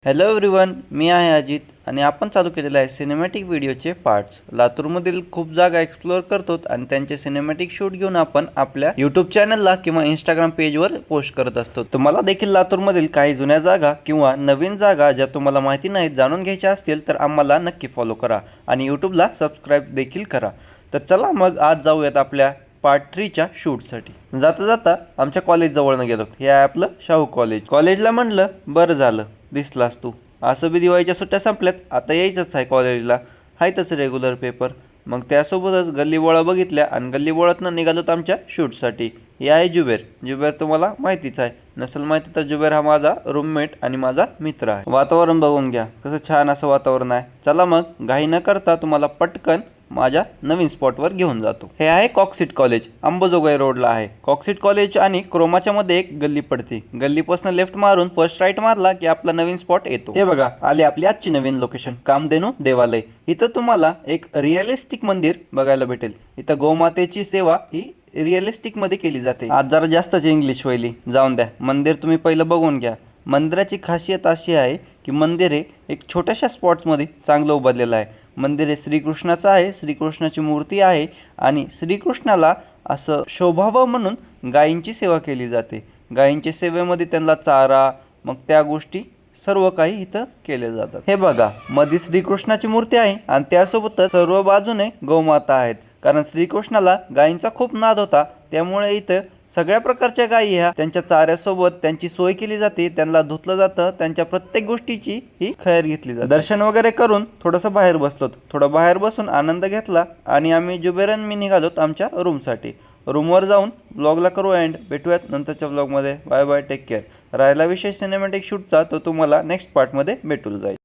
Hello everyone, मी आहे अजित आणि आपण चालू केलेले आहे सिनेमॅटिक व्हिडिओचे पार्ट्स. लातूरमधील खूप जागा एक्सप्लोअर करतो आणि त्यांचे सिनेमॅटिक शूट घेऊन आपण आपल्या यूट्यूब चॅनलला किंवा इंस्टाग्राम पेजवर पोस्ट करत असतो. तुम्हाला देखील लातूरमधील काही जुन्या जागा किंवा नवीन जागा ज्या तुम्हाला माहिती नाहीत जाणून घ्यायच्या असतील तर आम्हाला नक्की फॉलो करा आणि यूट्यूबला सबस्क्राईब देखील करा. तर चला मग आज जाऊयात आपल्या पार्ट 3च्या शूटसाठी. जाता जाता आमच्या कॉलेज जवळनं गेलो. हे आहे आपलं शाहू कॉलेज. कॉलेजला म्हणलं बरं झालं दिसलास तू. असं बी दिवाळीच्या सुट्ट्या संपल्यात, आता यायचंच आहे कॉलेजला. आहेतच रेग्युलर पेपर. मग त्यासोबतच गल्लीबोळा बघितल्या आणि गल्लीबोळातनं निघालोत आमच्या शूटसाठी. हे आहे जुबेर. जुबेर तुम्हाला माहितीच आहे, नसेल माहिती तर जुबेर हा माझा रूममेट आणि माझा मित्र आहे. वातावरण बघून घ्या कसं छान असं वातावरण आहे. चला मग घाई न करता तुम्हाला पटकन माझ्या नवीन स्पॉटवर घेऊन जातो. हे आहे कॉकसीट कॉलेज. अंबाजोगाई रोडला आहे. कॉकसीट कॉलेज आणि क्रोमाच्या मध्ये एक गल्ली पडते. गल्लीपासून लेफ्ट मारून फर्स्ट राईट मारला की आपला नवीन स्पॉट येतो. हे बघा आली आपली आजची नवीन लोकेशन, कामधेनू देवालय. इथं तुम्हाला एक रिअलिस्टिक मंदिर बघायला भेटेल. इथं गोमातेची सेवा ही रिअलिस्टिक मध्ये केली जाते. आज जरा जास्तच इंग्लिश व्हायली, जाऊन द्या. मंदिर तुम्ही पहिलं बघून घ्या. मंदिराची खासियत अशी आहे की मंदिर हे एक छोट्याशा स्पॉट्समध्ये चांगलं उभारलेलं आहे. मंदिर हे श्रीकृष्णाचं आहे. श्रीकृष्णाची मूर्ती आहे आणि श्रीकृष्णाला असं शोभावं म्हणून गायींची सेवा केली जाते. गायींच्या सेवेमध्ये त्यांना चारा, मग त्या गोष्टी सर्व काही इथं केले जातात. हे बघा मध्ये श्रीकृष्णाची मूर्ती आहे आणि त्यासोबतच सर्व बाजूने गौमाता आहेत. कारण श्रीकृष्णाला गायींचा खूप नाद होता, त्यामुळे इथं सगळ्या प्रकारच्या गायी ह्या त्यांच्या चाऱ्यासोबत त्यांची सोय केली जाते. त्यांना धुतलं जातं. त्यांच्या प्रत्येक गोष्टीची ही खैर घेतली जाते. दर्शन वगैरे करून थोडंसं बाहेर बसलोत. थोडं बाहेर बसून आनंद घेतला आणि आम्ही जुबेरन मी निघालोत आमच्या रूमसाठी. रूमवर जाऊन ब्लॉगला करू एंड. भेटूयात नंतरच्या ब्लॉगमध्ये. Bye bye, take care. राहिला विषय सिनेमॅटिक शूटचा तो तुम्हाला नेक्स्ट पार्टमध्ये भेटून जाईल.